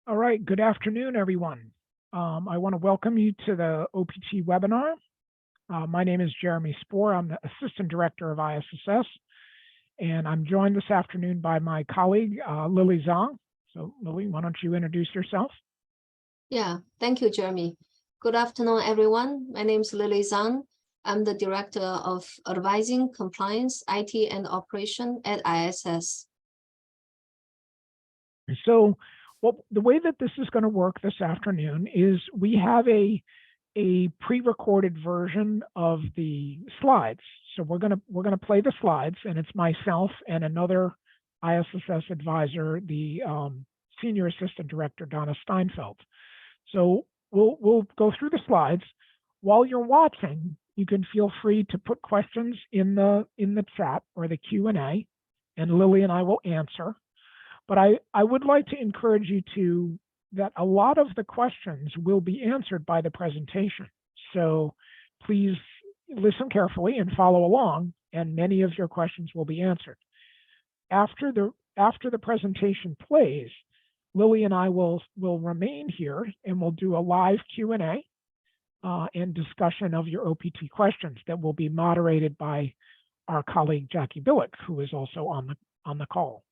All right, good afternoon, everyone. I want to welcome you to the OPT webinar. My name is Jeremy Spoor. I'm the Assistant Director of ISSS, and I'm joined this afternoon by my colleague, Lily Zhang. So Lily, why don't you introduce yourself? Yeah, thank you, Jeremy. Good afternoon, everyone. My name is Lily Zhang. I'm the Director of Advising, Compliance, IT, and Operation at ISS. So the way that this is going to work this afternoon is we have a pre-recorded version of the slides. So we're gonna play the slides, and it's myself and another ISSS advisor, the Senior Assistant Director, Donna Steinfeld. So we'll go through the slides. While you're watching, you can feel free to put questions in the chat or the Q&A, and Lily and I will answer. But I would like to encourage you that a lot of the questions will be answered by the presentation. So please listen carefully and follow along, and many of your questions will be answered. After the presentation plays, Lily and I will remain here and we'll do a live Q&A and discussion of your OPT questions that will be moderated by our colleague Jackie Billick, who is also on the call.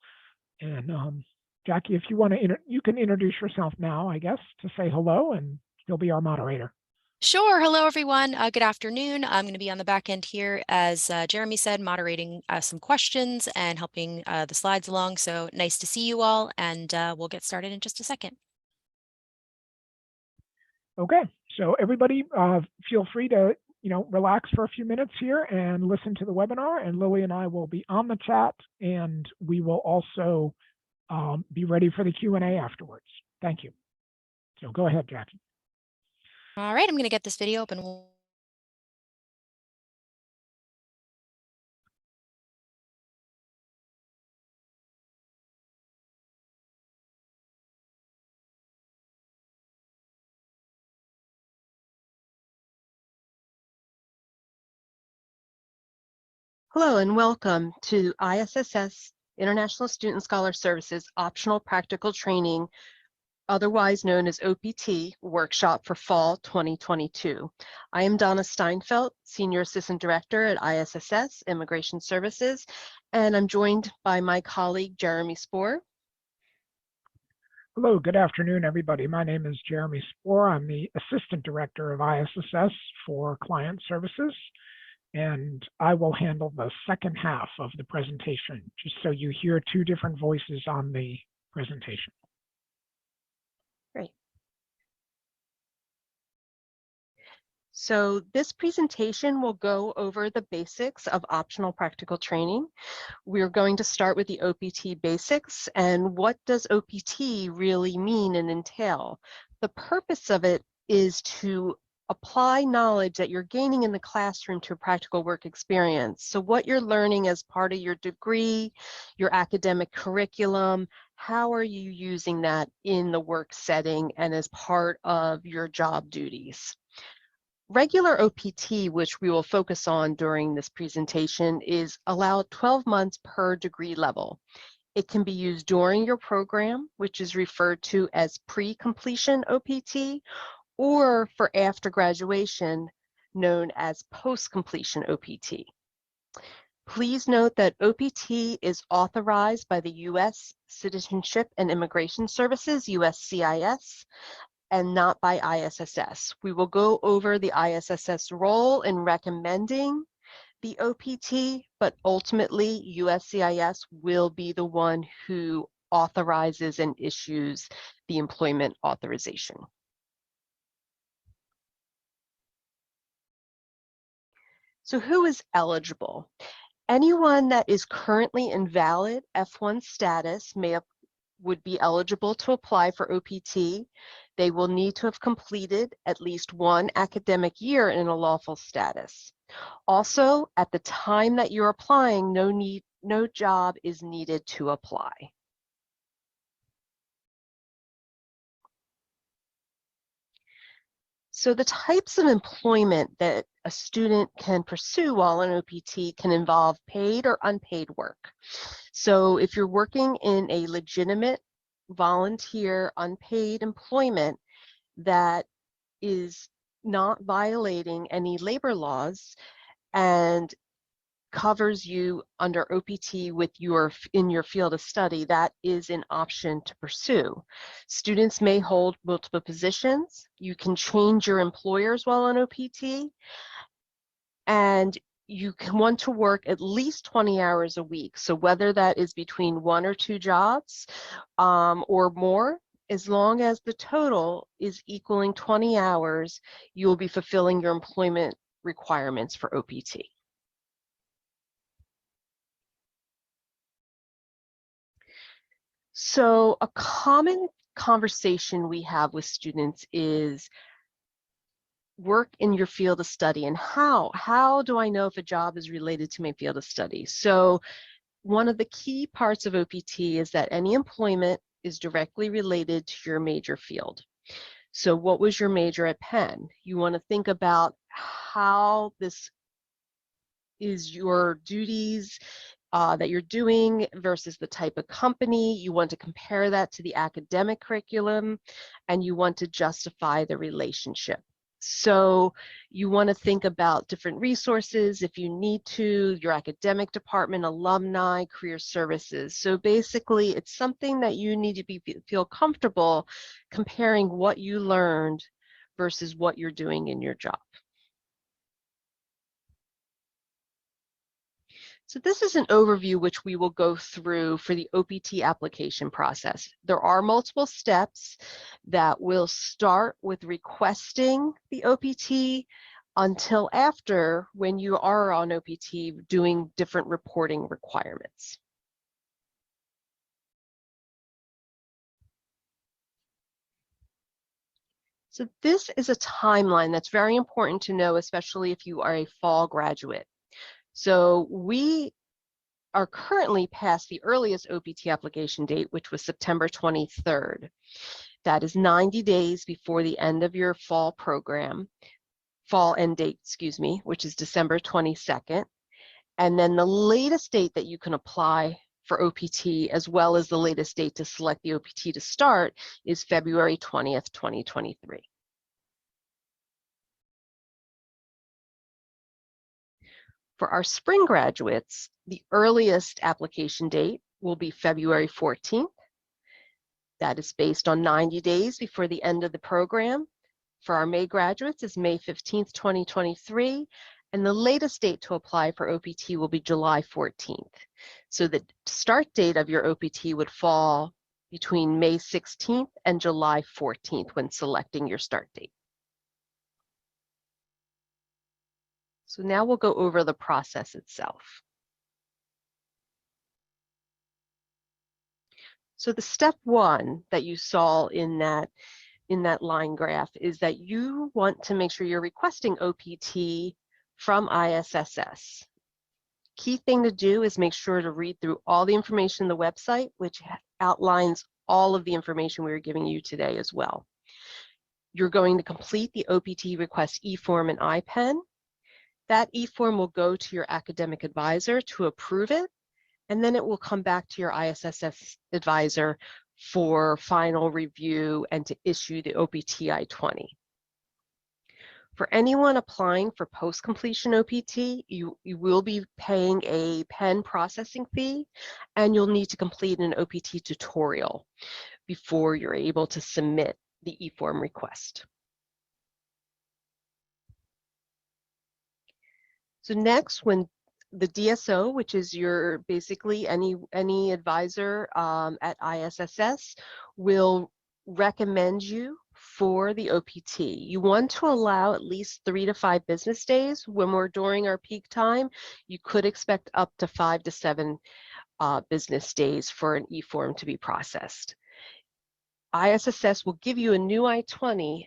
And Jackie, if you want to, you can introduce yourself now, I guess, to say hello, and you'll be our moderator. Sure. Hello, everyone. Good afternoon. I'm going to be on the back end here, as Jeremy said, moderating some questions and helping the slides along. So nice to see you all, and we'll get started in just a second. Okay, so everybody feel free to relax for a few minutes here and listen to the webinar, and Lily and I will be on the chat, and we will also be ready for the Q&A afterwards. Thank you. So go ahead, Jackie. All right, I'm going to get this video open. Hello and welcome to ISSS International Student Scholar Services Optional Practical Training, otherwise known as OPT, workshop for fall 2022. I am Donna Steinfeld, Senior Assistant Director at ISSS Immigration Services, and I'm joined by my colleague Jeremy Spoor. Hello, good afternoon, everybody. My name is Jeremy Spoor. I'm the Assistant Director of ISSS for Client Services, and I will handle the second half of the presentation, just so you hear two different voices on the presentation. Great. So this presentation will go over the basics of optional practical training. We're going to start with the OPT basics and what does OPT really mean and entail. The purpose of it is to apply knowledge that you're gaining in the classroom to a practical work experience. So what you're learning as part of your degree, your academic curriculum, how are you using that in the work setting and as part of your job duties? Regular OPT, which we will focus on during this presentation, is allowed 12 months per degree level. It can be used during your program, which is referred to as pre-completion OPT, or for after graduation, known as post-completion OPT. Please note that OPT is authorized by the U.S. Citizenship and Immigration Services, USCIS, and not by ISSS. We will go over the ISSS role in recommending the OPT, but ultimately USCIS will be the one who authorizes and issues the employment authorization. So who is eligible? Anyone that is currently in valid F1 status would be eligible to apply for OPT. They will need to have completed at least one academic year in a lawful status. Also, at the time that you're applying, no job is needed to apply. So the types of employment that a student can pursue while on OPT can involve paid or unpaid work. So if you're working in a legitimate volunteer unpaid employment that is not violating any labor laws and covers you under OPT in your field of study, that is an option to pursue. Students may hold multiple positions. You can change your employers while on OPT, and you can want to work at least 20 hours a week. So whether that is between 1 or 2 jobs or more, as long as the total is equaling 20 hours, you will be fulfilling your employment requirements for OPT. So a common conversation we have with students is work in your field of study, and how do I know if a job is related to my field of study? So one of the key parts of OPT is that any employment is directly related to your major field. So what was your major at Penn? You want to think about how this is your duties that you're doing versus the type of company. You want to compare that to the academic curriculum, and you want to justify the relationship. So you want to think about different resources if you need to, your academic department, alumni, career services. So basically, it's something that you need to feel comfortable comparing what you learned versus what you're doing in your job. So this is an overview which we will go through for the OPT application process. There are multiple steps that will start with requesting the OPT until after, when you are on OPT, doing different reporting requirements. So this is a timeline that's very important to know, especially if you are a fall graduate. So we are currently past the earliest OPT application date, which was September 23rd. That is 90 days before the end of your fall program, fall end date, excuse me, which is December 22nd. And then the latest date that you can apply for OPT, as well as the latest date to select the OPT to start, is February 20th, 2023. For our spring graduates, the earliest application date will be February 14th. That is based on 90 days before the end of the program. For our May graduates is May 15th, 2023, and the latest date to apply for OPT will be July 14th. So the start date of your OPT would fall between May 16th and July 14th when selecting your start date. So now we'll go over the process itself. So the step 1 that you saw in that line graph is that you want to make sure you're requesting OPT from ISSS. Key thing to do is make sure to read through all the information on the website, which outlines all of the information we are giving you today as well. You're going to complete the OPT request e-form and IPEN. That e-form will go to your academic advisor to approve it, and then it will come back to your ISSS advisor for final review and to issue the OPT I-20. For anyone applying for post-completion OPT, you will be paying a pen processing fee, and you'll need to complete an OPT tutorial before you're able to submit the e-form request. So next, when the DSO, which is your basically any advisor at ISSS, will recommend you for the OPT. You want to allow at least 3 to 5 business days. When we're during our peak time, you could expect up to 5 to 7 business days for an e-form to be processed. ISSS will give you a new I-20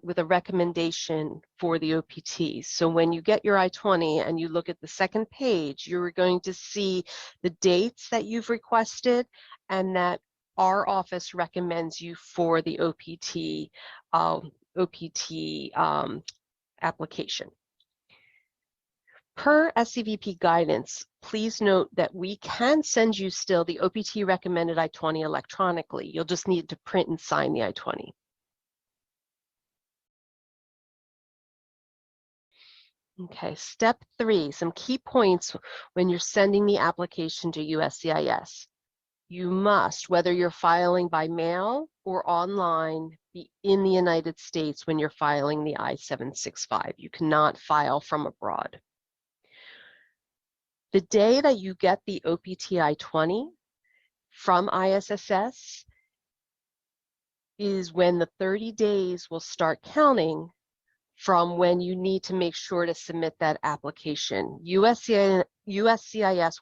with a recommendation for the OPT. So when you get your I-20 and you look at the second page, you're going to see the dates that you've requested and that our office recommends you for the OPT application. Per SCVP guidance, please note that we can send you still the OPT recommended I-20 electronically. You'll just need to print and sign the I-20. Okay, step 3, some key points when you're sending the application to USCIS. You must, whether you're filing by mail or online, be in the United States when you're filing the I-765. You cannot file from abroad. The day that you get the OPT I-20 from ISSS is when the 30 days will start counting from when you need to make sure to submit that application. USCIS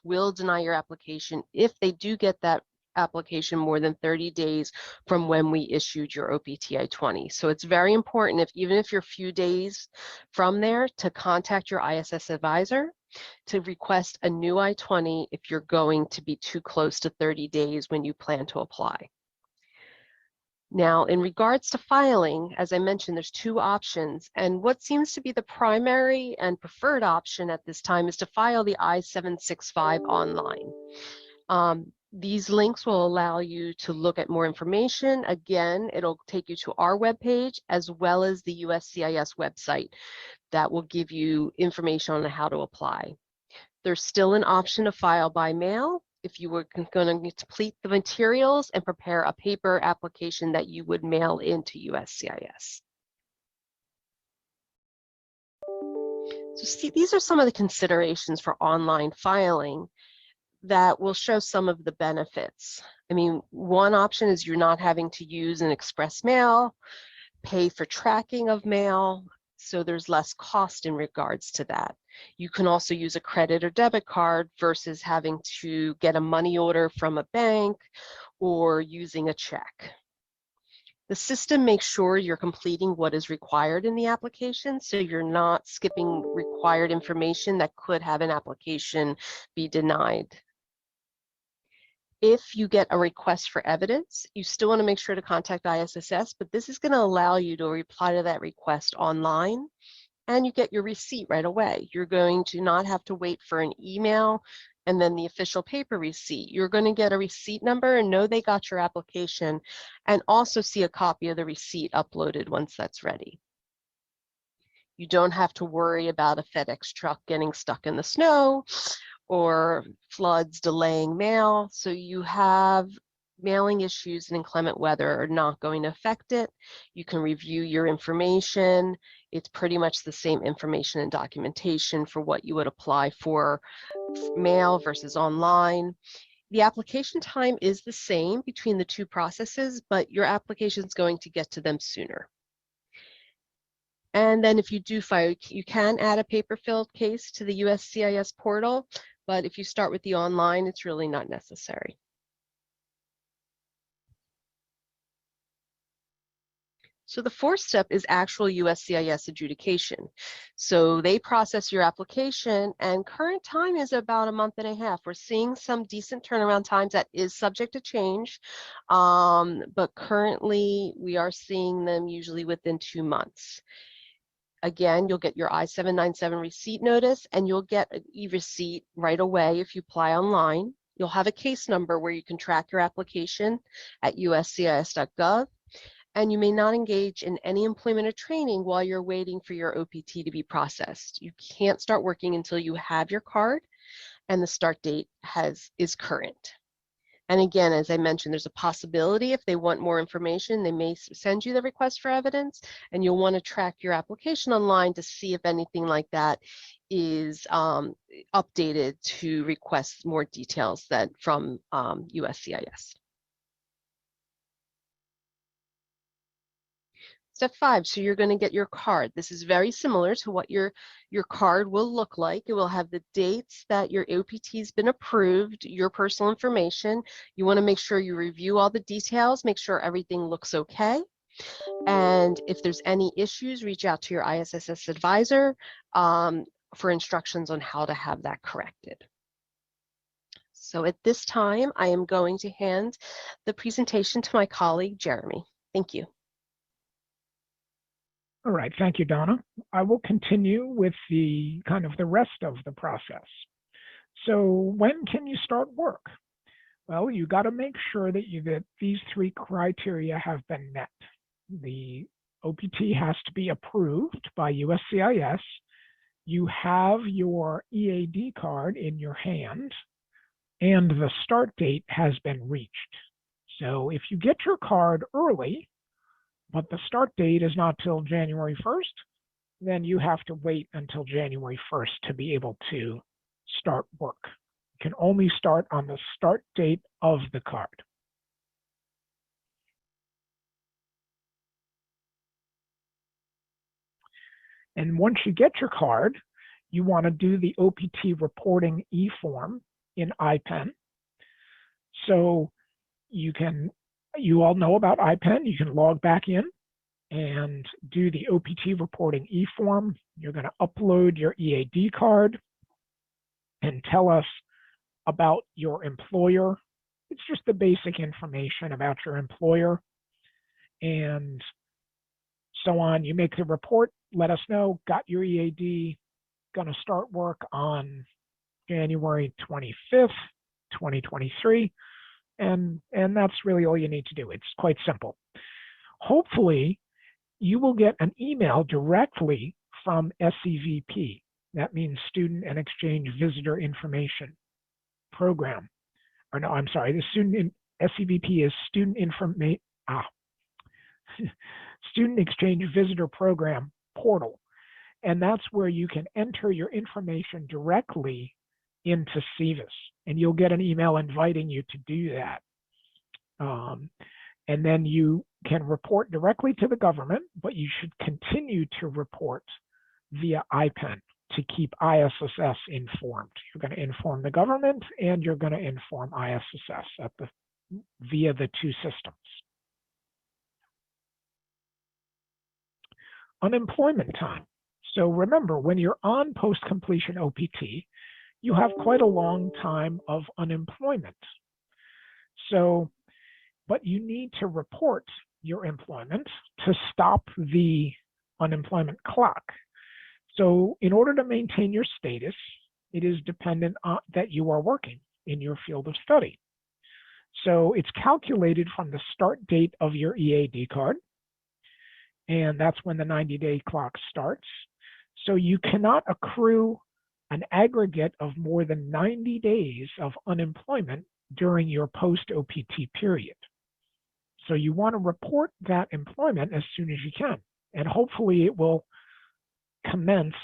will deny your application if they do get that application more than 30 days from when we issued your OPT I-20. So it's very important, even if you're a few days from there, to contact your ISS advisor to request a new I-20 if you're going to be too close to 30 days when you plan to apply. Now, in regards to filing, as I mentioned, there's 2 options, and what seems to be the primary and preferred option at this time is to file the I-765 online. These links will allow you to look at more information. Again, it'll take you to our webpage as well as the USCIS website that will give you information on how to apply. There's still an option to file by mail if you were going to complete the materials and prepare a paper application that you would mail into USCIS. So see, these are some of the considerations for online filing that will show some of the benefits. I mean, one option is you're not having to use an express mail, pay for tracking of mail, so there's less cost in regards to that. You can also use a credit or debit card versus having to get a money order from a bank or using a check. The system makes sure you're completing what is required in the application, so you're not skipping required information that could have an application be denied. If you get a request for evidence, you still want to make sure to contact ISSS, but this is going to allow you to reply to that request online and you get your receipt right away. You're going to not have to wait for an email and then the official paper receipt. You're going to get a receipt number and know they got your application and also see a copy of the receipt uploaded once that's ready. You don't have to worry about a FedEx truck getting stuck in the snow or floods delaying mail. So you have mailing issues and inclement weather are not going to affect it. You can review your information. It's pretty much the same information and documentation for what you would apply for mail versus online. The application time is the same between the 2 processes, but your application is going to get to them sooner. And then if you do file, you can add a paper-filled case to the USCIS portal, but if you start with the online, it's really not necessary. So the 4th step is actual USCIS adjudication. So they process your application and current time is about a month and a half. We're seeing some decent turnaround times that is subject to change, but currently we are seeing them usually within 2 months. Again, you'll get your I-797 receipt notice and you'll get an e-receipt right away if you apply online. You'll have a case number where you can track your application at uscis.gov, and you may not engage in any employment or training while you're waiting for your OPT to be processed. You can't start working until you have your card and the start date is current. And again, as I mentioned, there's a possibility if they want more information, they may send you the request for evidence, and you'll want to track your application online to see if anything like that is updated to request more details from USCIS. Step 5, so you're going to get your card. This is very similar to what your card will look like. It will have the dates that your OPT has been approved, your personal information. You want to make sure you review all the details, make sure everything looks okay. And if there's any issues, reach out to your ISSS advisor for instructions on how to have that corrected. So at this time, I am going to hand the presentation to my colleague, Jeremy. Thank you. All right, thank you, Donna. I will continue with the rest of the process. So when can you start work? Well, you got to make sure that these 3 criteria have been met. The OPT has to be approved by USCIS. You have your EAD card in your hand, and the start date has been reached. So if you get your card early, but the start date is not till January 1st, then you have to wait until January 1st to be able to start work. You can only start on the start date of the card. And once you get your card, you want to do the OPT reporting e-form in IPEN. So you all know about IPEN. You can log back in and do the OPT reporting e-form. You're going to upload your EAD card and tell us about your employer. It's just the basic information about your employer and so on. You make the report, let us know, got your EAD, going to start work on January 25th, 2023. And that's really all you need to do. It's quite simple. Hopefully, you will get an email directly from SEVP. That means Student and Exchange Visitor Information Program. Or no, I'm sorry, SEVP is Student Exchange Visitor Program portal. And that's where you can enter your information directly into SEVIS. And you'll get an email inviting you to do that. And then you can report directly to the government, but you should continue to report via IPEN to keep ISSS informed. You're going to inform the government and you're going to inform ISSS via the 2 systems. Unemployment time. So remember, when you're on post-completion OPT, you have quite a long time of unemployment. So, but you need to report your employment to stop the unemployment clock. So in order to maintain your status, it is dependent on that you are working in your field of study. So it's calculated from the start date of your EAD card, and that's when the 90-day clock starts. So you cannot accrue an aggregate of more than 90 days of unemployment during your post-OPT period. So you want to report that employment as soon as you can, and hopefully it will commence,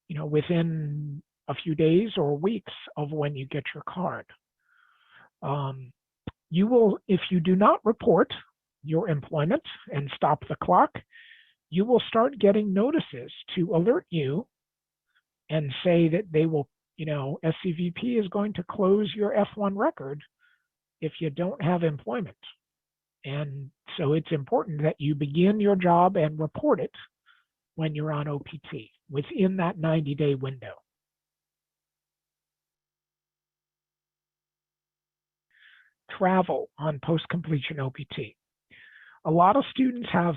within a few days or weeks of when you get your card. You will, if you do not report your employment and stop the clock, you will start getting notices to alert you and say that they will, SEVP is going to close your F1 record if you don't have employment. And so it's important that you begin your job and report it when you're on OPT within that 90-day window. Travel on post-completion OPT. A lot of students have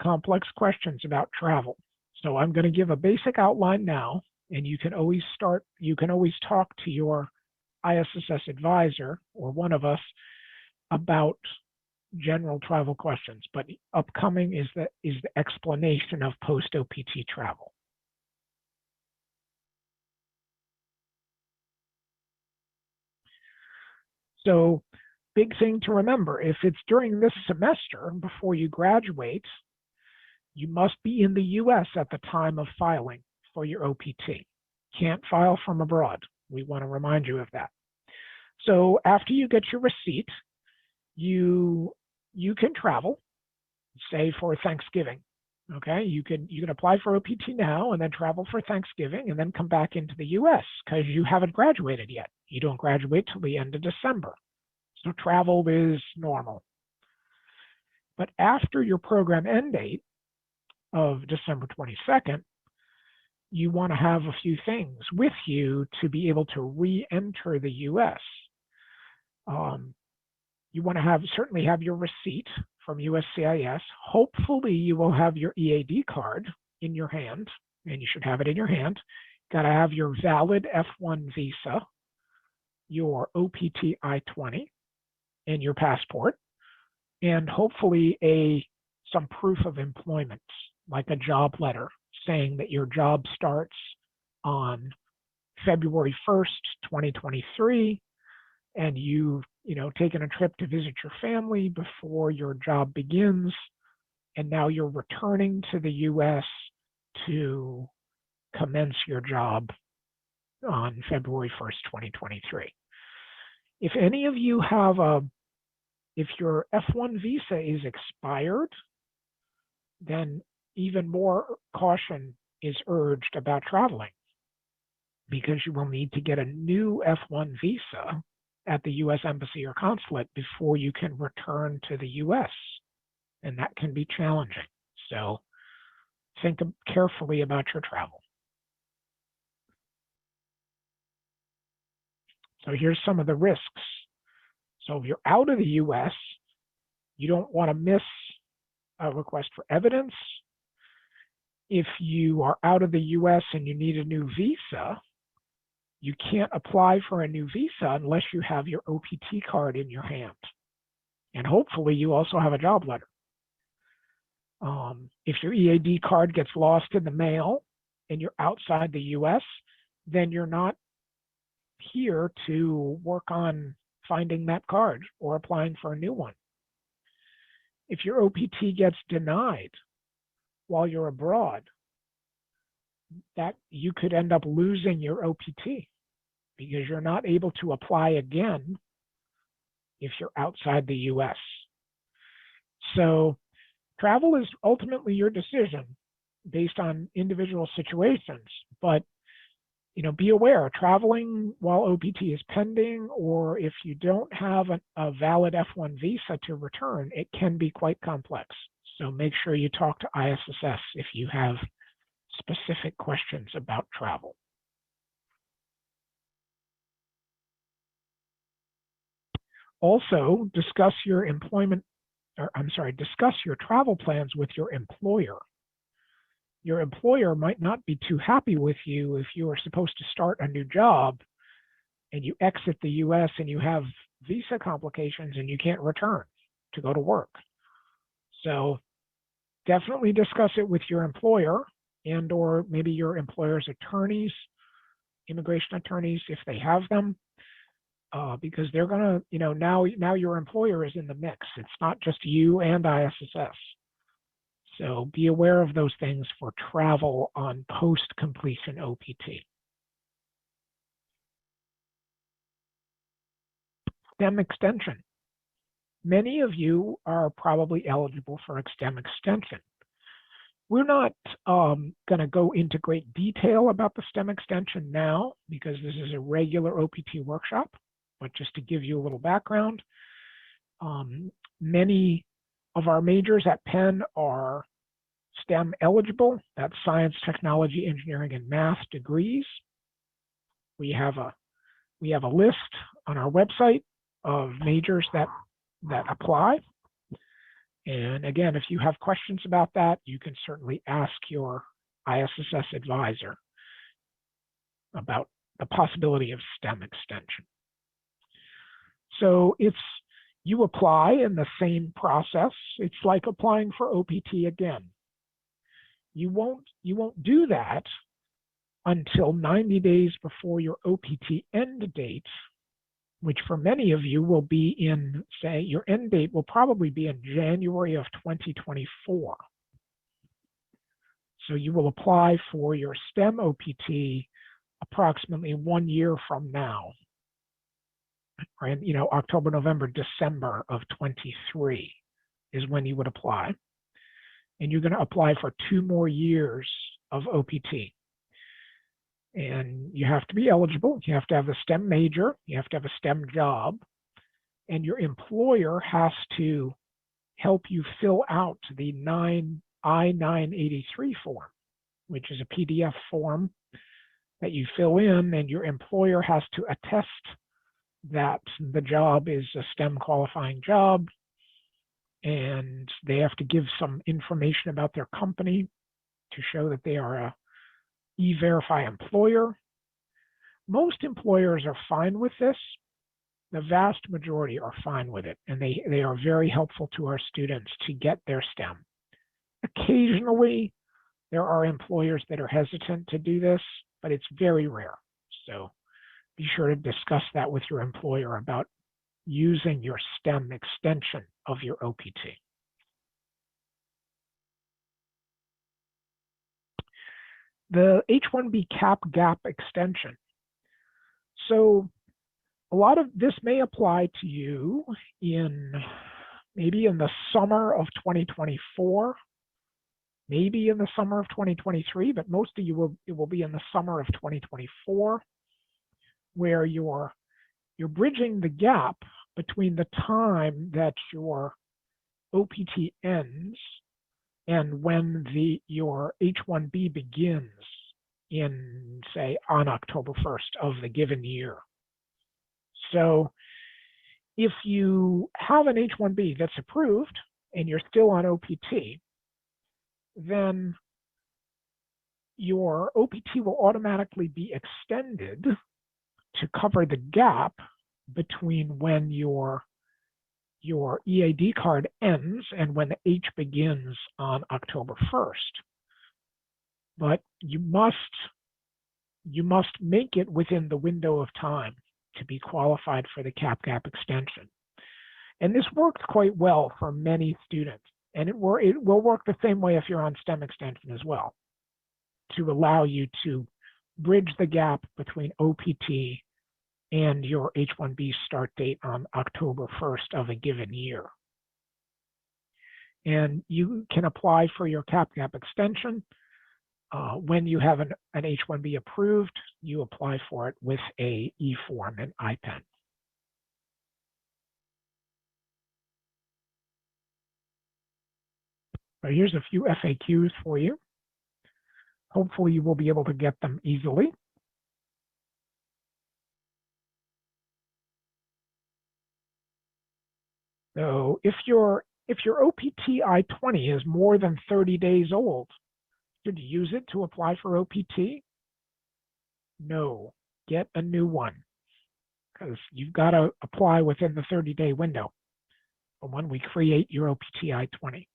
complex questions about travel. So I'm going to give a basic outline now, and you can always talk to your ISSS advisor or one of us about general travel questions, but upcoming is the explanation of post-OPT travel. So big thing to remember, if it's during this semester before you graduate, you must be in the US at the time of filing for your OPT. Can't file from abroad. We want to remind you of that. So after you get your receipt, you can travel, say for Thanksgiving. Okay, you can apply for OPT now and then travel for Thanksgiving and then come back into the US because you haven't graduated yet. You don't graduate till the end of December. So travel is normal. But after your program end date of December 22nd, you want to have a few things with you to be able to re-enter the US. You want to certainly have your receipt from USCIS. Hopefully you will have your EAD card in your hand, and you should have it in your hand. Got to have your valid F1 visa, your OPT I-20, and your passport, and hopefully some proof of employment, like a job letter saying that your job starts on February 1st, 2023, and you've taken a trip to visit your family before your job begins, and now you're returning to the US to commence your job on February 1st, 2023. If any of you if your F1 visa is expired, then even more caution is urged about traveling, because you will need to get a new F1 visa at the US Embassy or Consulate before you can return to the US, and that can be challenging. So think carefully about your travel. So here's some of the risks. So if you're out of the US, you don't want to miss a request for evidence. If you are out of the US and you need a new visa, you can't apply for a new visa unless you have your OPT card in your hand. And hopefully you also have a job letter. If your EAD card gets lost in the mail and you're outside the US, then you're not here to work on finding that card or applying for a new one. If your OPT gets denied while you're abroad, that you could end up losing your OPT because you're not able to apply again if you're outside the US. So travel is ultimately your decision based on individual situations, but be aware, traveling while OPT is pending, or if you don't have a valid F1 visa to return, it can be quite complex. So make sure you talk to ISSS if you have specific questions about travel. Also, discuss your travel plans with your employer. Your employer might not be too happy with you if you are supposed to start a new job and you exit the US and you have visa complications and you can't return to go to work. So definitely discuss it with your employer and or maybe your employer's attorneys, immigration attorneys, if they have them, because they're gonna, now your employer is in the mix. It's not just you and ISSS. So be aware of those things for travel on post-completion OPT. STEM extension. Many of you are probably eligible for STEM extension. We're not going to go into great detail about the STEM extension now because this is a regular OPT workshop, but just to give you a little background, many of our majors at Penn are STEM eligible. That's science, technology, engineering, and math degrees. We have a list on our website of majors that apply. And again, if you have questions about that, you can certainly ask your ISSS advisor about the possibility of STEM extension. So you apply in the same process. It's like applying for OPT again. You won't do that until 90 days before your OPT end date which for many of you will be in, say, your end date will probably be in January of 2024. So you will apply for your STEM OPT approximately 1 year from now, and October, November, December of 23 is when you would apply. And you're going to apply for 2 more years of OPT. And you have to be eligible. You have to have a STEM major. You have to have a STEM job. And your employer has to help you fill out the I-983 form, which is a PDF form that you fill in, and your employer has to attest that the job is a STEM qualifying job, and they have to give some information about their company to show that they are a E-Verify employer. Most employers are fine with this. The vast majority are fine with it, and they are very helpful to our students to get their STEM. Occasionally, there are employers that are hesitant to do this, but it's very rare. So be sure to discuss that with your employer about using your STEM extension of your OPT. The H-1B cap gap extension. So a lot of this may apply to you maybe in the summer of 2024, maybe in the summer of 2023, but most of you it will be in the summer of 2024, where you're bridging the gap between the time that your OPT ends and when your H-1B begins in, say, on October 1st of the given year. So if you have an H-1B that's approved and you're still on OPT, then your OPT will automatically be extended to cover the gap between when your EAD card ends and when the H begins on October 1st. But you must make it within the window of time to be qualified for the cap gap extension. And this works quite well for many students. And it will work the same way if you're on STEM extension as well, to allow you to bridge the gap between OPT and your H-1B start date on October 1st of a given year. And you can apply for your cap gap extension. When you have an H-1B approved, you apply for it with a E-form, an I-pen. So here's a few FAQs for you. Hopefully you will be able to get them easily. So if your OPT I-20 is more than 30 days old, should you use it to apply for OPT? No, get a new one, because you've got to apply within the 30-day window from when we create your OPT I-20.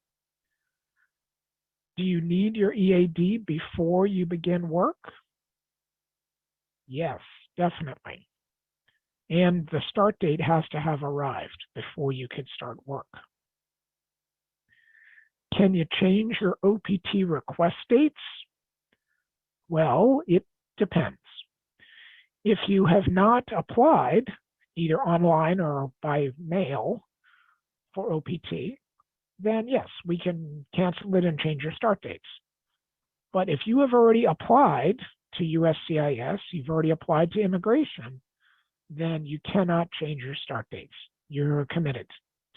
Do you need your EAD before you begin work? Yes, definitely. And the start date has to have arrived before you could start work. Can you change your OPT request dates? Well, it depends. If you have not applied, either online or by mail, for OPT, then yes, we can cancel it and change your start dates. But if you have already applied to USCIS, you've already applied to immigration, then you cannot change your start dates. You're committed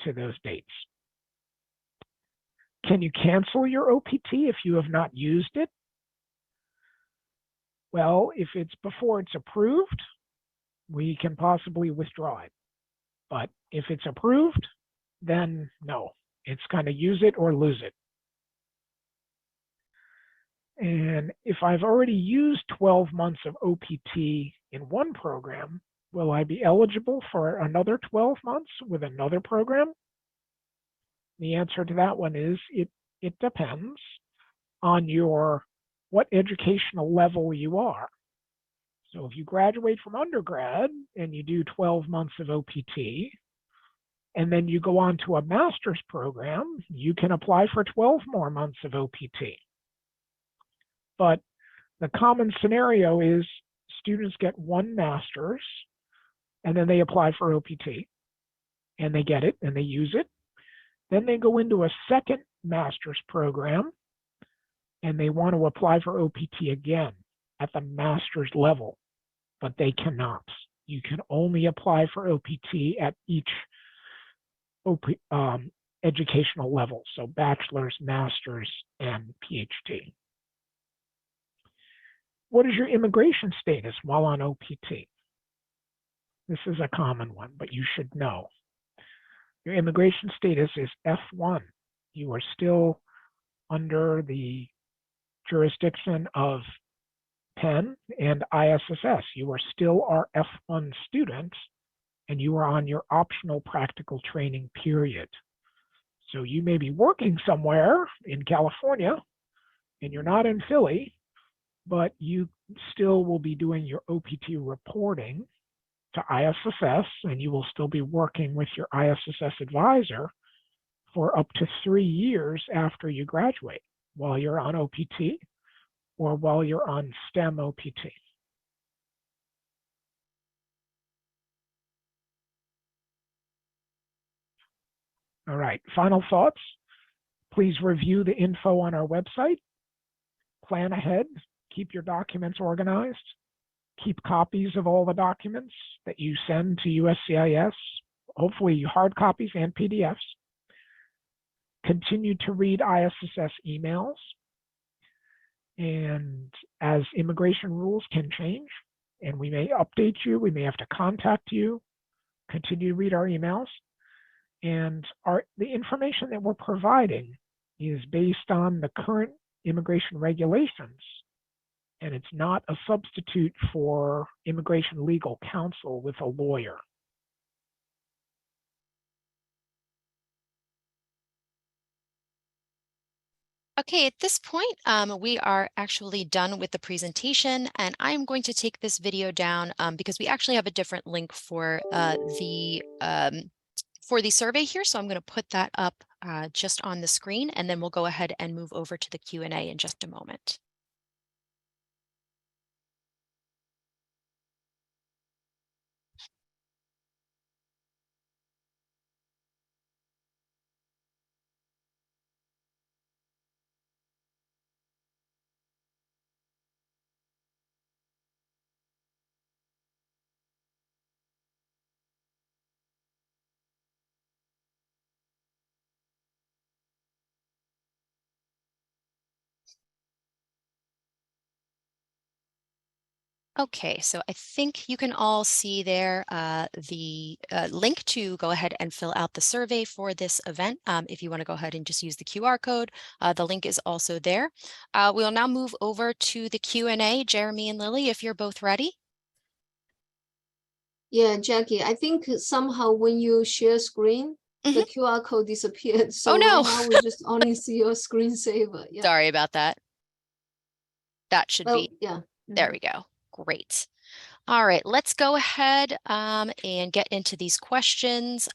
to those dates. Can you cancel your OPT if you have not used it? Well, if it's before it's approved, we can possibly withdraw it. But if it's approved, then no, it's kind of use it or lose it. And if I've already used 12 months of OPT in one program, will I be eligible for another 12 months with another program? The answer to that one is it depends on what educational level you are. So if you graduate from undergrad and you do 12 months of OPT, and then you go on to a master's program, you can apply for 12 more months of OPT. But the common scenario is students get one master's and then they apply for OPT and they get it and they use it. Then they go into a second master's program and they want to apply for OPT again at the master's level, but they cannot. You can only apply for OPT at each educational level, so bachelor's, master's, and PhD. What is your immigration status while on OPT? This is a common one, but you should know. Your immigration status is F1. You are still under the jurisdiction of Penn and ISSS. You are still our F1 student, and you are on your optional practical training period. So you may be working somewhere in California, and you're not in Philly, but you still will be doing your OPT reporting to ISSS, and you will still be working with your ISSS advisor for up to 3 years after you graduate, while you're on OPT or while you're on STEM OPT. All right, final thoughts. Please review the info on our website. Plan ahead, keep your documents organized, keep copies of all the documents that you send to USCIS, hopefully hard copies and PDFs. Continue to read ISSS emails. And as immigration rules can change, and we may update you, we may have to contact you, continue to read our emails. And the information that we're providing is based on the current immigration regulations, and it's not a substitute for immigration legal counsel with a lawyer. Okay, at this point, we are actually done with the presentation, and I'm going to take this video down because we actually have a different link for the survey here. So I'm going to put that up just on the screen, and then we'll go ahead and move over to the Q&A in just a moment. Okay, so I think you can all see there the link to go ahead and fill out the survey for this event. If you want to go ahead and just use the QR code, the link is also there. We'll now move over to the Q&A. Jeremy and Lily, if you're both ready. Yeah, Jackie, I think somehow when you share screen, the QR code disappeared. So Oh, no. right now we just only see your screensaver. Yeah. Sorry about that. That should be, yeah. There we go. Great. All right, let's go ahead and get into these questions.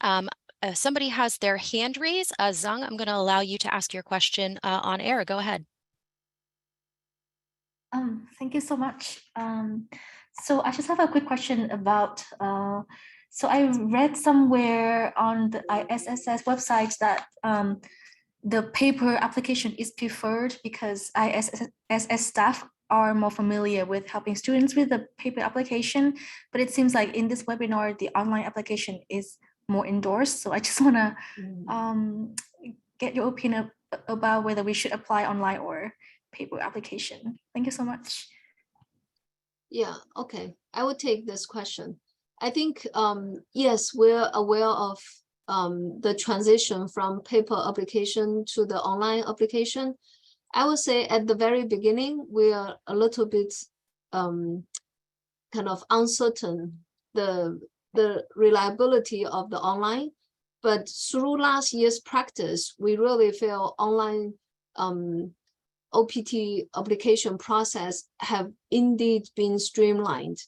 Somebody has their hand raised. Zhang, I'm going to allow you to ask your question on air. Go ahead. Thank you so much. So I just have a quick question about, so I read somewhere on the ISSS website that the paper application is preferred because ISSS staff are more familiar with helping students with the paper application, but it seems like in this webinar, the online application is more endorsed. So I just want to get your opinion about whether we should apply online or paper application. Thank you so much. Yeah, okay. I will take this question. I think, yes, we're aware of the transition from paper application to the online application. I would say at the very beginning, we are a little bit kind of uncertain the reliability of the online, but through last year's practice, we really feel online OPT application process have indeed been streamlined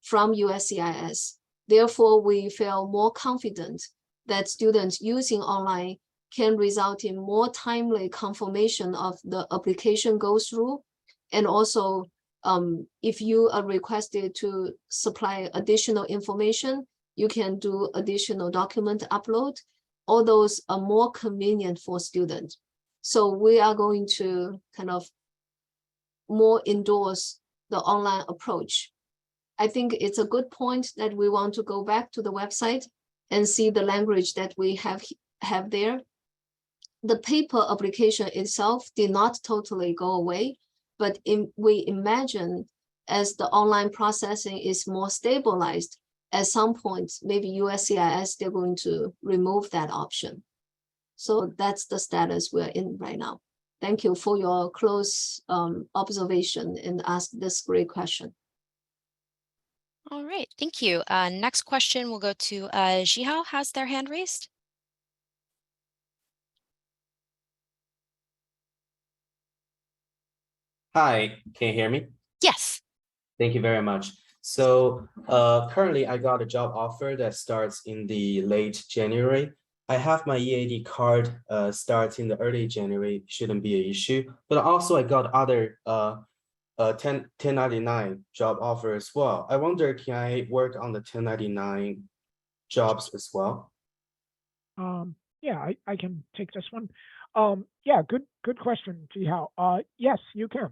from USCIS. Therefore, we feel more confident that students using online can result in more timely confirmation of the application goes through. And also, if you are requested to supply additional information, you can do additional document upload. All those are more convenient for students. So we are going to kind of more endorse the online approach. I think it's a good point that we want to go back to the website and see the language that we have there. The paper application itself did not totally go away, but we imagine as the online processing is more stabilized, at some point, maybe USCIS, they're going to remove that option. So that's the status we're in right now. Thank you for your close observation and ask this great question. All right, thank you. Next question will go to Jihao has their hand raised. Hi, can you hear me? Yes. Thank you very much. So currently I got a job offer that starts in the late January. I have my EAD card starting the early January, shouldn't be an issue. But also I got other 1099 job offer as well. I wonder, can I work on the 1099 jobs as well? Yeah, I can take this one. Yeah, good question, Jihao. Yes, you can.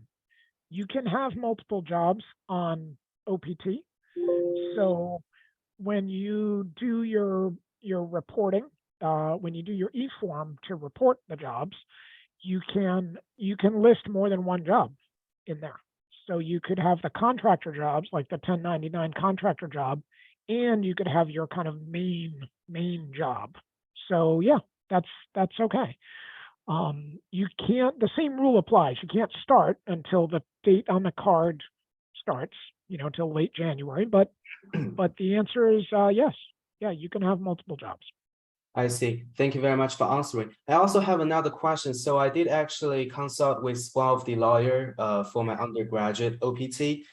You can have multiple jobs on OPT. So when you do your reporting, when you do your e-form to report the jobs, you can list more than one job in there. So you could have the contractor jobs, like the 1099 contractor job, and you could have your kind of main job. So yeah, that's okay. You can't, the same rule applies. You can't start until the date on the card starts, until late January, but the answer is yes. Yeah, you can have multiple jobs. I see. Thank you very much for answering. I also have another question. So I did actually consult with one of the lawyer for my undergraduate OPT.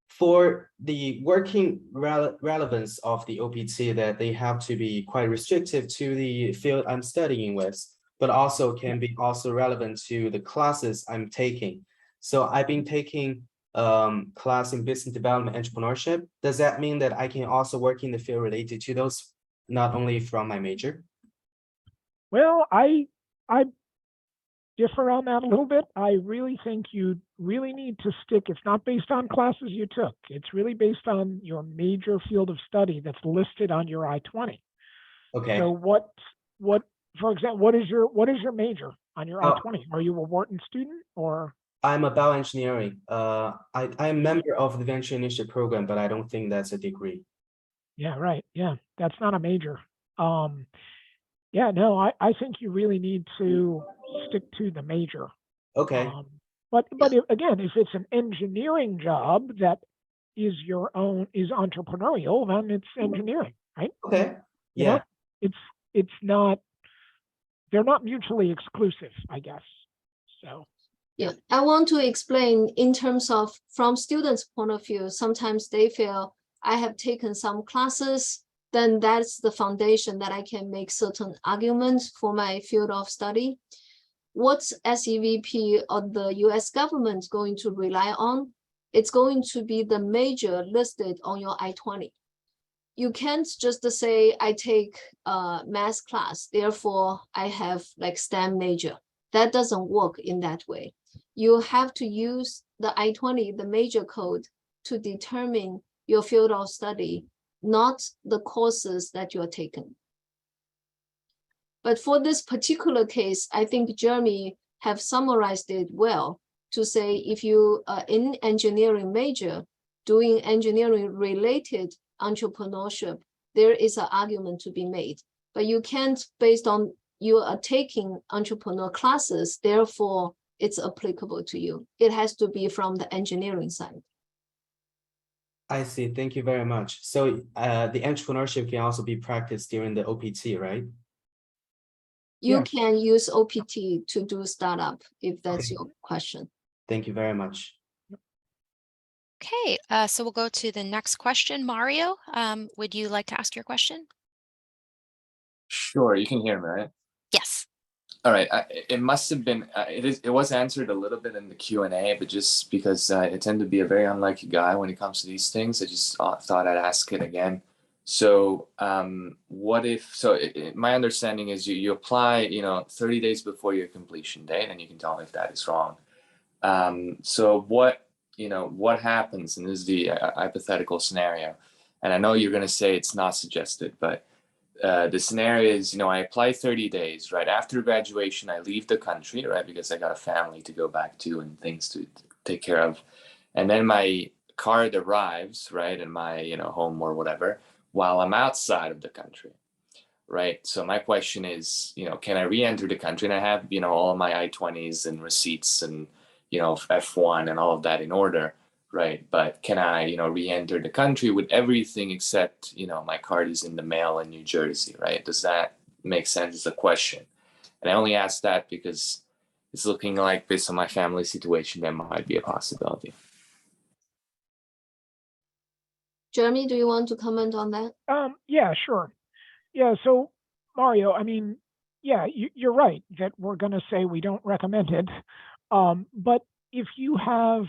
For the working relevance of the OPT, that they have to be quite restrictive to the field I'm studying with, but also can be also relevant to the classes I'm taking. So I've been taking class in business development entrepreneurship. Does that mean that I can also work in the field related to those, not only from my major? Well, I differ on that a little bit. I really think you really need to stick. It's not based on classes you took. It's really based on your major field of study that's listed on your I-20. Okay. So what, for example, what is your major on your I-20? Are you a Wharton student or? I'm a bioengineering. I'm a member of the Venture Initiative Program, but I don't think that's a degree. Yeah, right. Yeah, that's not a major. Yeah, no, I think you really need to stick to the major. Okay. But again, if it's an engineering job that is entrepreneurial, then it's engineering, right? Okay. You Yeah. know, it's not, they're not mutually exclusive, I guess. So. Yeah, I want to explain in terms of from students' point of view, sometimes they feel I have taken some classes, then that's the foundation that I can make certain arguments for my field of study. What's SEVP or the US government going to rely on? It's going to be the major listed on your I-20. You can't just say, I take a math class, therefore I have like STEM major. That doesn't work in that way. You have to use the I-20, the major code, to determine your field of study, not the courses that you're taking. But for this particular case, I think Jeremy have summarized it well to say if you are in engineering major, doing engineering related entrepreneurship, there is an argument to be made. But you can't, based on you are taking entrepreneur classes, therefore it's applicable to you. It has to be from the engineering side. I see. Thank you very much. So the entrepreneurship can also be practiced during the OPT, right? you Yes. can use OPT to do startup if that's Okay. your question. Thank you very much. Okay, so we'll go to the next question. Mario, would you like to ask your question? Sure, you can hear me, right? Yes. All right. It must have been. It was answered a little bit in the Q&A, but just because I tend to be a very unlucky guy when it comes to these things, I just thought I'd ask it again. So, what if? So, my understanding is you apply, 30 days before your completion date, and you can tell me if that is wrong. So what happens? And this is the hypothetical scenario. And I know you're going to say it's not suggested, but the scenario is, I apply 30 days, right? After graduation, I leave the country, right? Because I got a family to go back to and things to take care of. And then my card arrives, right? In my, home or whatever, while I'm outside of the country, right? So my question is, can I re-enter the country? And I have, all of my I-20s and receipts and, F1 and all of that in order. Right. But can I, re-enter the country with everything except, my card is in the mail in New Jersey, right? Does that make sense as a question? And I only ask that because it's looking like, based on my family situation, that might be a possibility. Jeremy, do you want to comment on that? Yeah, sure. Yeah, so Mario, I mean, yeah, you're right that we're going to say we don't recommend it. But if you have,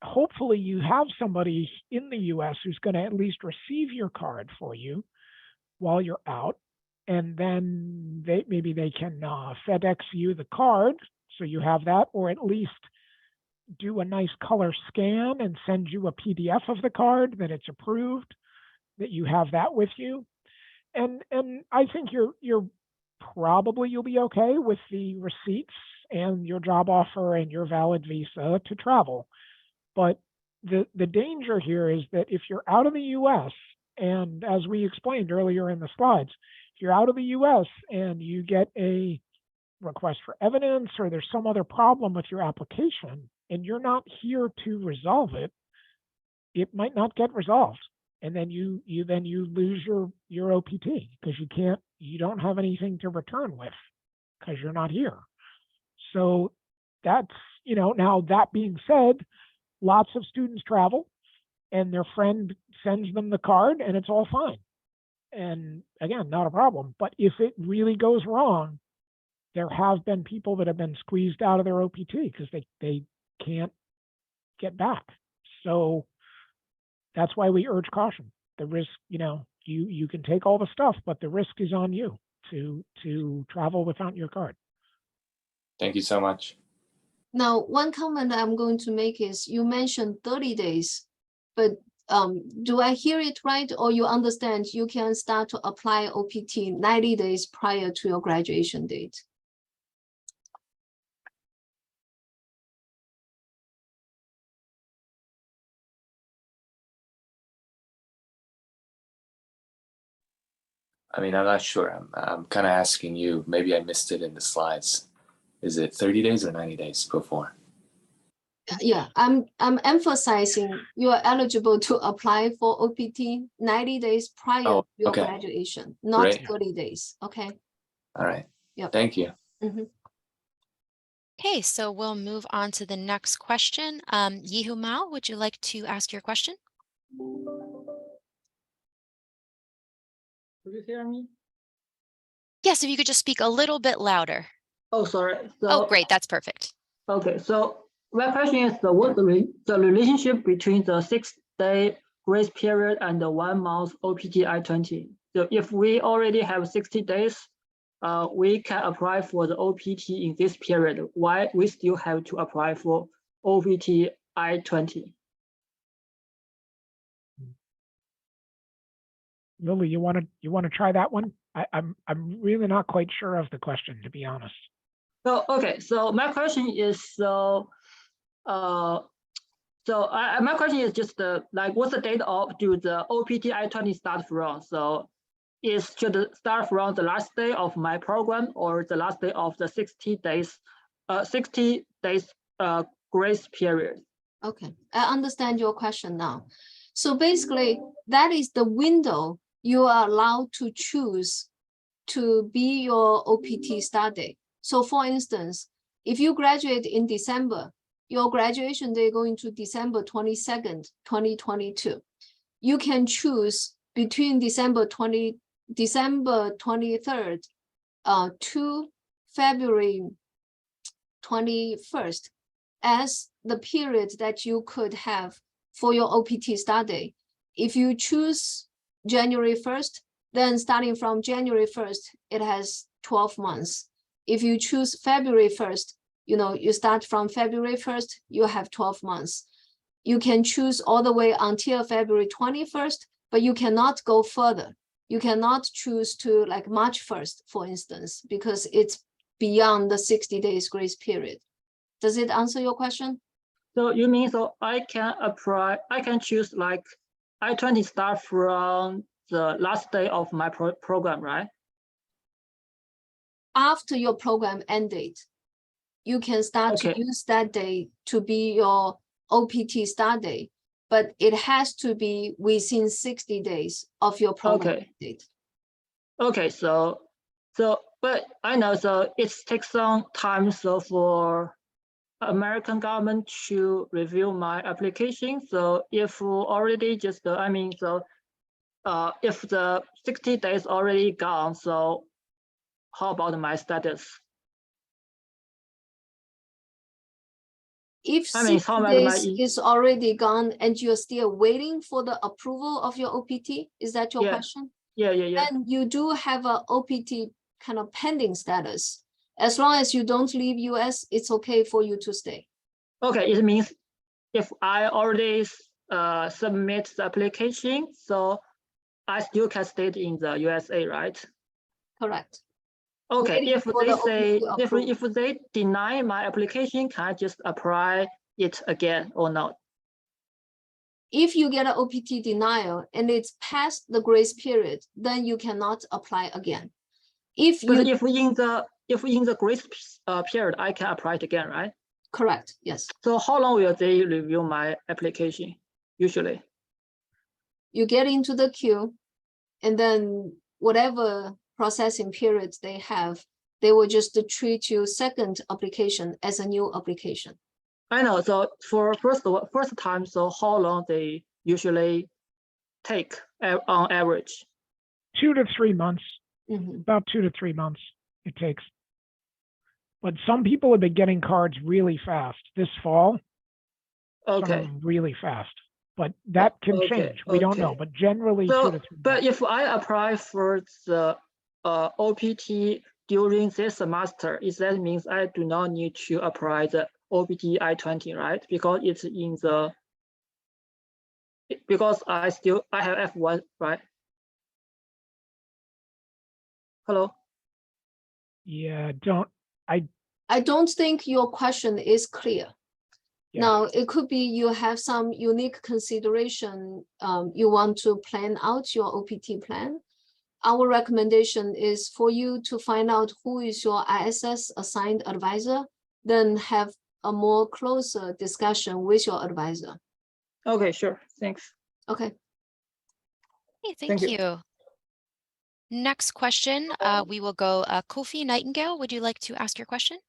hopefully you have somebody in the US who's going to at least receive your card for you while you're out. And then maybe they can FedEx you the card, so you have that, or at least do a nice color scan and send you a PDF of the card that it's approved, that you have that with you. And I think you'll be okay with the receipts and your job offer and your valid visa to travel. But the danger here is that if you're out of the US, and as we explained earlier in the slides, if you're out of the US and you get a request for evidence or there's some other problem with your application and you're not here to resolve it, it might not get resolved. And then you lose your OPT because you don't have anything to return with because you're not here. So that's, now that being said, lots of students travel and their friend sends them the card and it's all fine. And again, not a problem. But if it really goes wrong, there have been people that have been squeezed out of their OPT because they can't get back. So that's why we urge caution. The risk, you can take all the stuff, but the risk is on you to travel without your card. Thank you so much. Now, one comment I'm going to make is you mentioned 30 days, but do I hear it right? Or you understand you can start to apply OPT 90 days prior to your graduation date? I mean, I'm not sure. I'm kind of asking you. Maybe I missed it in the slides. Is it 30 days or 90 days before? Yeah, I'm emphasizing you are eligible to apply for OPT 90 days prior to your okay. graduation, not Great. 30 days. Okay. All right. Yep. Thank you. Mm-hmm. Okay, so we'll move on to the next question. Yihu Mao, would you like to ask your question? Could you hear me? Yes, if you could just speak a little bit louder. Oh, sorry. Oh, great, that's perfect. Okay, so my question is what's the relationship between the 6-day grace period and the 1 month OPT I-20? So if we already have 60 days, we can apply for the OPT in this period. Why we still have to apply for OPT I-20? Lily, you want to try that one? I'm really not quite sure of the question, to be honest. So okay, so my question is my question is just what's the date of do the OPT I-20 start from? So should it start from the last day of my program or the last day of the 60 days grace period? Okay, I understand your question now. So basically, that is the window you are allowed to choose to be your OPT start date. So for instance, if you graduate in December, your graduation day going to December 22nd, 2022. You can choose between December 23rd to February 21st as the period that you could have for your OPT start date. If you choose January 1st, then starting from January 1st, it has 12 months. If you choose February 1st, you start from February 1st, you have 12 months. You can choose all the way until February 21st, but you cannot go further. You cannot choose to like March 1st, for instance, because it's beyond the 60 days grace period. Does it answer your question? So you mean, so I can apply, I can choose like I-20 start from the last day of my program, right? After your program end date, you can start to Okay. use that day to be your OPT start date, but it has to be within 60 days of your program Okay. date. Okay, but I know, so it takes some time, so for American government to review my application. So if already just, if the 60 days already gone, so how about my status? If I mean, 60 how about my, days is already gone and you're still waiting for the approval of your OPT, is that your Yeah. question? yeah. Then you do have a OPT kind of pending status. As long as you don't leave US, it's okay for you to stay. Okay, it means if I already submit the application, so I still can stay in the USA, right? Correct. Okay, Waiting if for they the say, OPT if approval. they deny my application, can I just apply it again or not? If you get an OPT denial and it's past the grace period, then you cannot apply again. If But you if in the grace period, I can apply it again, right? correct, yes. So how long will they review my application usually? You get into the queue and then whatever processing periods they have, they will just treat your second application as a new application. I know. So for first time, so how long they usually take on average? 2 to 3 months, Mhm. about 2 to 3 months it takes. But some people have been getting cards really fast this fall. Some of Okay. them really fast, but that can Okay, change. We don't know, okay. but generally 2 So, to 3 but months. if I apply for the OPT during this semester, is that means I do not need to apply the OPT I-20, right? Because it's in the, because I have F1, right? Hello? Yeah, I don't think your question is clear. Yeah. Now, it could be you have some unique consideration. You want to plan out your OPT plan. Our recommendation is for you to find out who is your ISS assigned advisor, then have a more closer discussion with your advisor. Okay, sure. Thanks. Okay. Hey, Thank thank you. you. Next question, we will go Kofi Nightingale. Would you like to ask your question?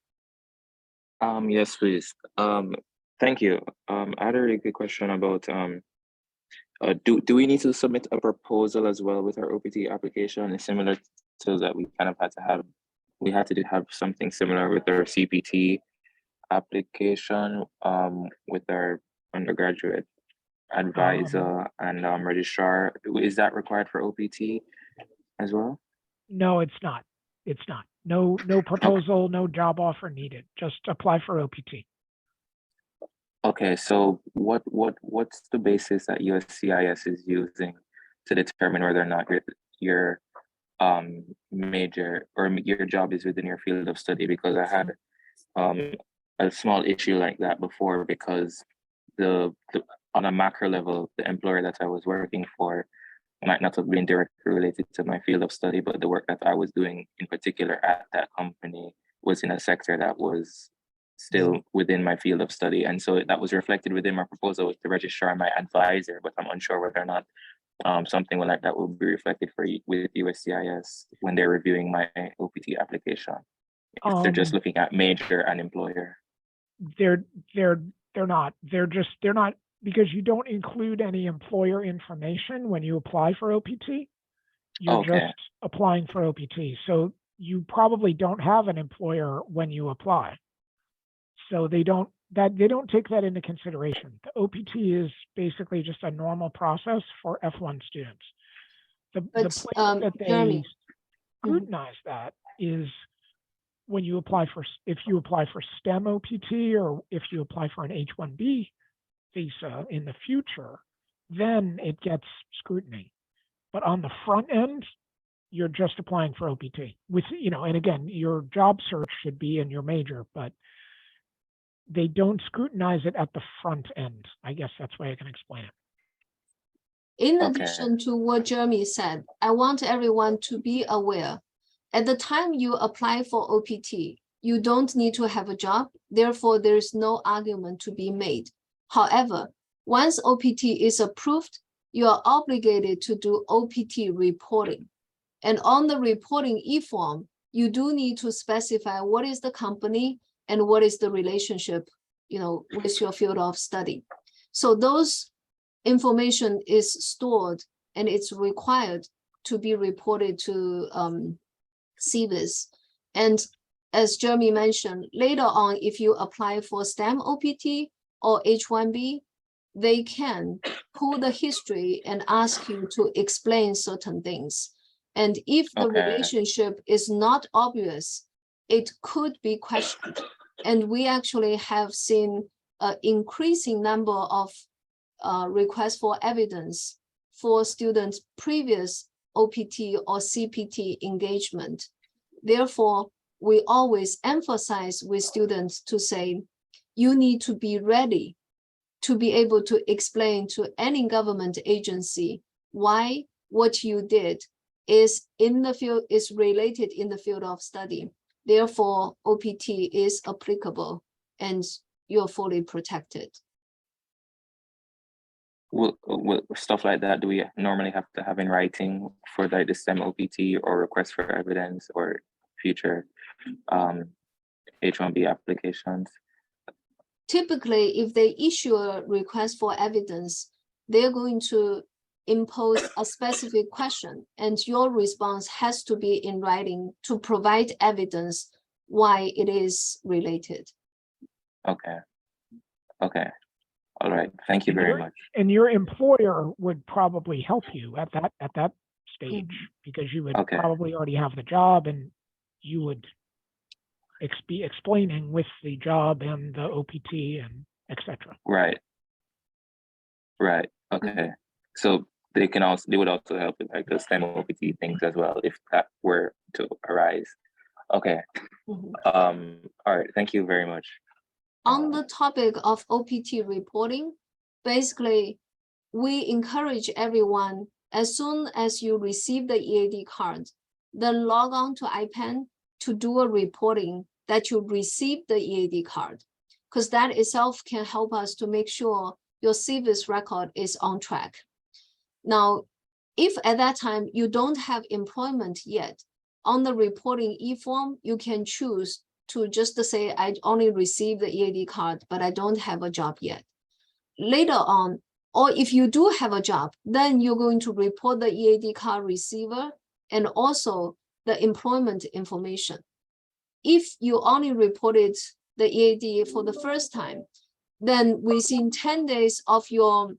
Yes, please. Thank you. I had a really good question about do we need to submit a proposal as well with our OPT application? It's similar to that we kind of had to have, we had to have something similar with our CPT application with our undergraduate advisor and registrar. Is that required for OPT as well? No, it's not. It's not. No proposal, no job offer needed. Just apply for OPT. Okay, so what's the basis that USCIS is using to determine whether or not your major or your job is within your field of study? Because I had a small issue like that before, because the on a macro level, the employer that I was working for might not have been directly related to my field of study, but the work that I was doing in particular at that company was in a sector that was still within my field of study. And so that was reflected within my proposal with the registrar and my advisor, but I'm unsure whether or not something like that will be reflected with USCIS when they're reviewing my OPT application? If they're just looking at major and employer. They're not. They're not, because you don't include any employer information when you apply for OPT. You're Okay. just applying for OPT. So you probably don't have an employer when you apply. So they don't take that into consideration. The OPT is basically just a normal process for F1 students. The But, place that they Jeremy. scrutinize that is when you apply for, if you apply for STEM OPT or if you apply for an H-1B visa in the future, then it gets scrutiny. But on the front end, you're just applying for OPT with, and again, your job search should be in your major, but they don't scrutinize it at the front end. I guess that's the way I can explain it. In Okay. addition to what Jeremy said, I want everyone to be aware. At the time you apply for OPT, you don't need to have a job. Therefore, there is no argument to be made. However, once OPT is approved, you are obligated to do OPT reporting. And on the reporting e-form, you do need to specify what is the company and what is the relationship, with your field of study. So those information is stored and it's required to be reported to CVIS. And as Jeremy mentioned, later on, if you apply for STEM OPT or H-1B, they can pull the history and ask you to explain certain things. And if the Okay. relationship is not obvious, it could be questioned. And we actually have seen an increasing number of requests for evidence for students' previous OPT or CPT engagement. Therefore, we always emphasize with students to say, you need to be ready to be able to explain to any government agency why what you did is in the field, is related in the field of study. Therefore, OPT is applicable and you're fully protected. Will stuff like that, do we normally have to have in writing for the STEM OPT or request for evidence or future H-1B applications? Typically, if they issue a request for evidence, they're going to impose a specific question, and your response has to be in writing to provide evidence why it is related. Okay. Okay. All right. Thank you very much. And your employer would probably help you at that stage, because you would Okay. probably already have the job and you would be explaining with the job and the OPT and etc. Right. Right. Okay. So they would also help with like the STEM OPT things as well if that were to arise. Okay. All right. Thank you very much. On the topic of OPT reporting, basically, we encourage everyone, as soon as you receive the EAD card, then log on to IPEN to do a reporting that you received the EAD card, because that itself can help us to make sure your CVIS record is on track. Now, if at that time you don't have employment yet, on the reporting e-form, you can choose to just say, I only received the EAD card, but I don't have a job yet. Later on, or if you do have a job, then you're going to report the EAD card receiver and also the employment information. If you only reported the EAD for the first time, then within 10 days of your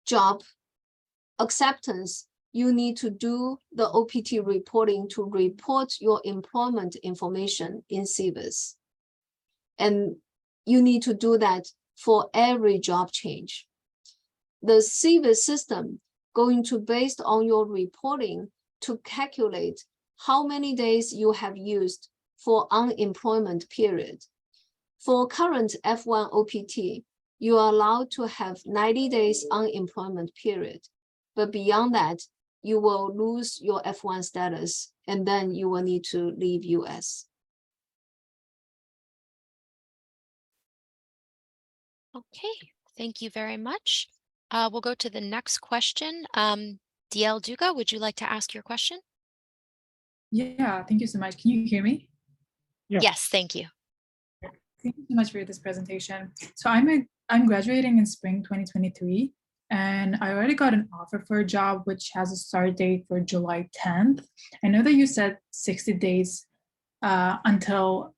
job acceptance, you need to do the OPT reporting to report your employment information in CVIS. And you need to do that for every job change. The CVIS system going to, based on your reporting, to calculate how many days you have used for unemployment period. For current F1 OPT, you are allowed to have 90 days unemployment period. But beyond that, you will lose your F1 status and then you will need to leave US. Okay, thank you very much. We'll go to the next question. DL Duga, would you like to ask your question? Yeah, thank you so much. Can you hear me? Yes. Yes, thank you. Thank you so much for this presentation. So I'm graduating in spring 2023, and I already got an offer for a job which has a start date for July 10th. I know that you said 60 days until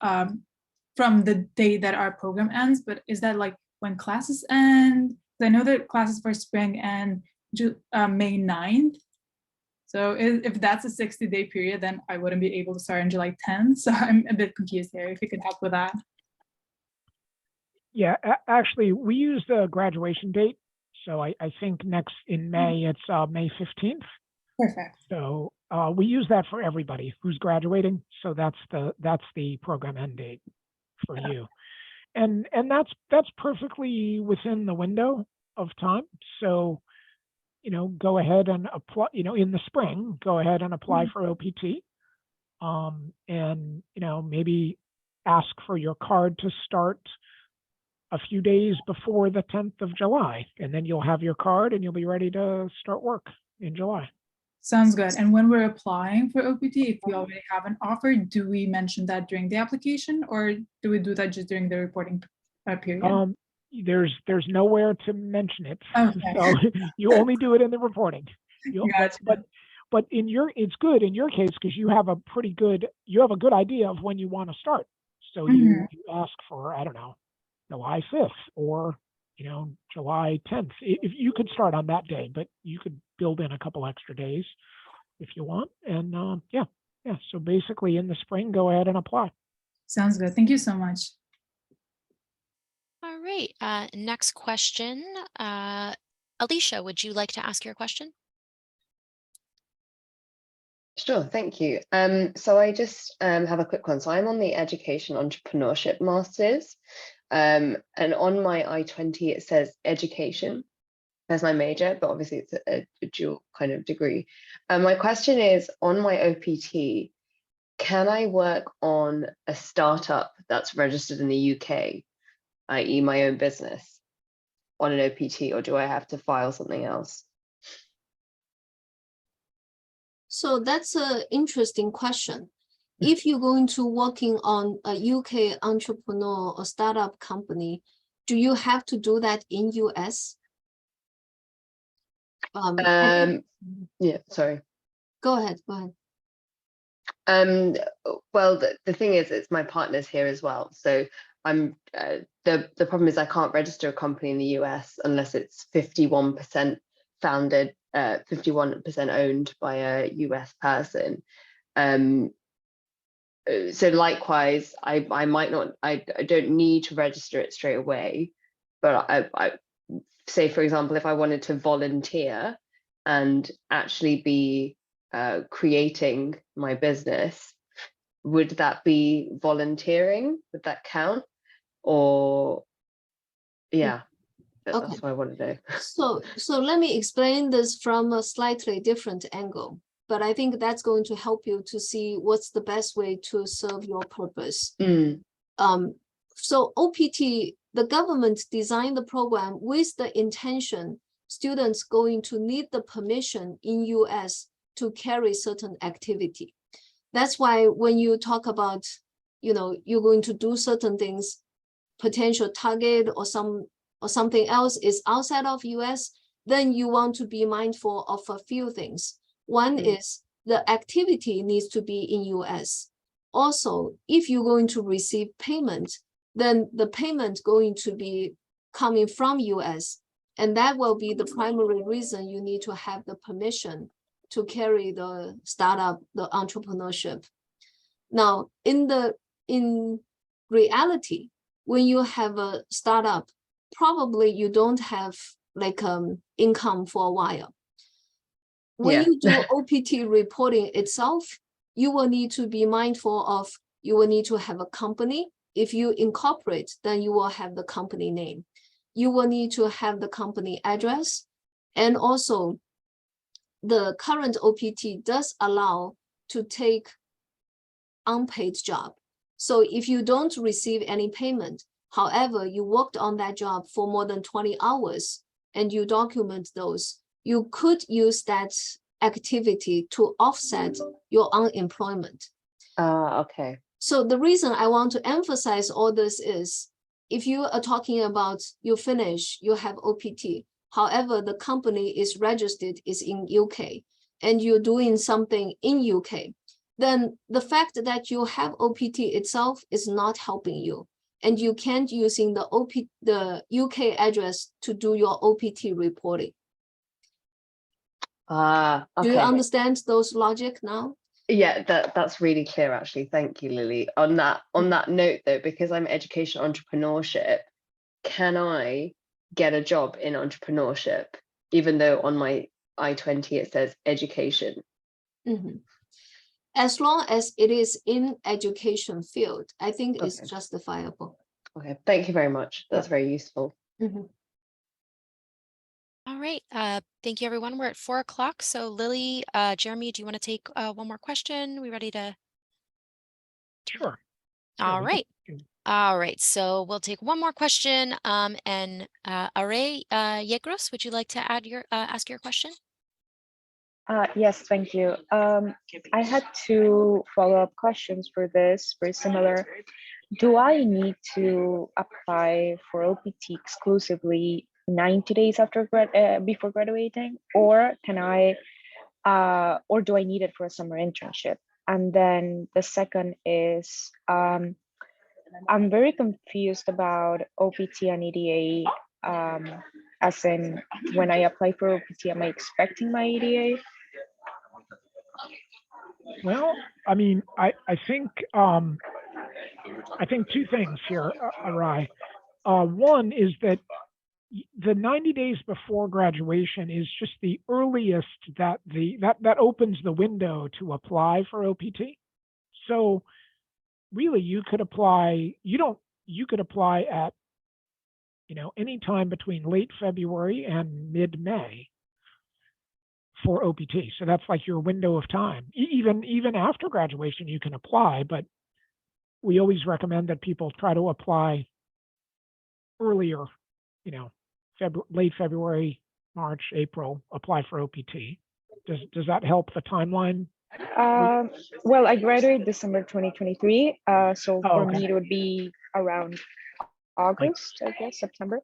from the day that our program ends, but is that like when classes end? 'Cause I know that classes for spring end May 9th. So if that's a 60-day period, then I wouldn't be able to start on July 10th. So I'm a bit confused there, if you could help with that. Yeah, actually, we use the graduation date. So I think next in May, it's May 15th. Perfect. So we use that for everybody who's graduating. So that's the program end date for you. And that's perfectly within the window of time. So, go ahead and apply, in the spring, go ahead and apply for OPT. And, maybe ask for your card to start a few days before the 10th of July, and then you'll have your card and you'll be ready to start work in July. Sounds good. And when we're applying for OPT, if we already have an offer, do we mention that during the application, or do we do that just during the reporting period? There's nowhere to mention it. Okay. So you only do it in the reporting. Gotcha. But it's good in your case because you have a good idea of when you want to start. So you ask for, I don't know, July 5th or July 10th. If you could start on that day, but you could build in a couple extra days if you want. And yeah. So basically in the spring, go ahead and apply. Sounds good. Thank you so much. All right, next question. Alicia, would you like to ask your question? Sure, thank you. So I just have a quick one. So I'm on the Education Entrepreneurship Masters, and on my I-20 it says Education as my major, but obviously it's a dual kind of degree. My question is, on my OPT, can I work on a startup that's registered in the UK, i.e. my own business, on an OPT, or do I have to file something else? So that's an interesting question. If you're going to working on a UK entrepreneur or startup company, do you have to do that in US? Yeah, sorry. Go ahead. Well, the thing is, it's my partner's here as well. So I'm the problem is I can't register a company in the US unless it's 51% founded, 51% owned by a US person. So likewise, I might not, I don't need to register it straight away, but I say, for example, if I wanted to volunteer and actually be creating my business, would that be volunteering? Would that count? Or yeah, Okay. That's what I want to know. So let me explain this from a slightly different angle, but I think that's going to help you to see what's the best way to serve your purpose. So OPT, the government designed the program with the intention students going to need the permission in US to carry certain activity. That's why when you talk about, you're going to do certain things, potential target or something else is outside of US, then you want to be mindful of a few things. One is the activity needs to be in US. Also, if you're going to receive payment, then the payment going to be coming from US. And that will be the primary reason you need to have the permission to carry the startup, the entrepreneurship. Now, in reality, when you have a startup, probably you don't have like income for a while. When you do OPT reporting itself, you will need to be mindful of, you will need to have a company. If you incorporate, then you will have the company name. You will need to have the company address. And also the current OPT does allow to take unpaid job. So if you don't receive any payment, however, you worked on that job for more than 20 hours, and you document those, you could use that activity to offset your unemployment. Okay. So the reason I want to emphasize all this is, if you are talking about you finish, you have OPT, however, the company is registered is in UK, and you're doing something in UK, then the fact that you have OPT itself is not helping you. And you can't using the UK address to do your OPT reporting. Okay. Do you understand those logic now? Yeah, that's really clear, actually. Thank you, Lily. On that note, though, because I'm education entrepreneurship, can I get a job in entrepreneurship, even though on my I-20 it says education? As long as it is in education field, I think it's justifiable. Okay, thank you very much. That's very useful. All right. Thank you, everyone. We're at 4 o'clock. So Lily, Jeremy, do you want to take one more question? We ready to? Sure. All right. All right. So we'll take one more question. And Aray Yegros, would you like to ask your question? Yes, thank you. I had 2 follow-up questions for this, very similar. Do I need to apply for OPT exclusively 90 days after before graduating, or can I, or do I need it for a summer internship? And then the second is, I'm very confused about OPT and EDA. As in, when I apply for OPT, am I expecting my EDA? Well, I mean, I think 2 things here, Arai. One is that the 90 days before graduation is just the earliest that that opens the window to apply for OPT. So really, you could apply. You could apply at any time between late February and mid-May for OPT. So that's like your window of time. Even after graduation, you can apply, but we always recommend that people try to apply earlier, late February, March, April, apply for OPT. Does that help the timeline? Well, I graduated December 2023. So for okay. me, it would be around August, I guess, September.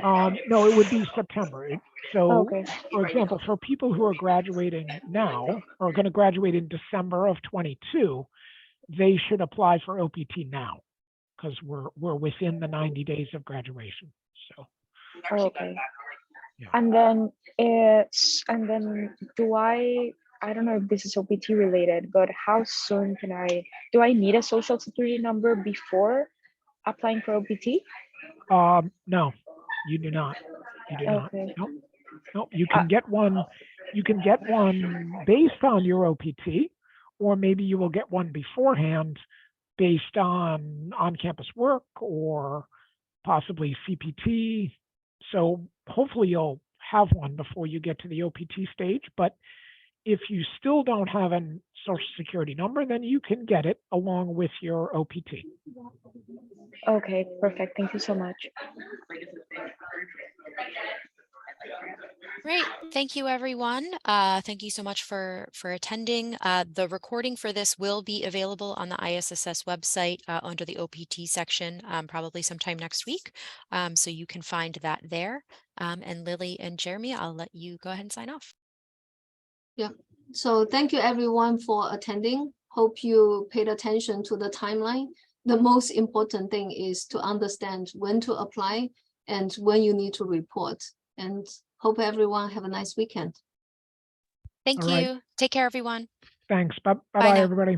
No, it would be September. So, okay. For example, for people who are graduating now or going to graduate in December of 22, they should apply for OPT now because we're within the 90 days of graduation. So. Okay. Yeah. And then do I don't know if this is OPT related, but how soon do I need a social security number before applying for OPT? No, you do not. You do okay. not. Nope. You can get one. You can get one based on your OPT, or maybe you will get one beforehand based on on-campus work or possibly CPT. So hopefully you'll have one before you get to the OPT stage. But if you still don't have a social security number, then you can get it along with your OPT. Okay, perfect. Thank you so much. Great. Thank you, everyone. Thank you so much for attending. The recording for this will be available on the ISSS website under the OPT section, probably sometime next week. So you can find that there. And Lily and Jeremy, I'll let you go ahead and sign off. Yeah. So thank you, everyone, for attending. Hope you paid attention to the timeline. The most important thing is to understand when to apply and when you need to report. And hope everyone have a nice weekend. Thank All you. right. Take care, everyone. Thanks. Bye-bye, now. everybody.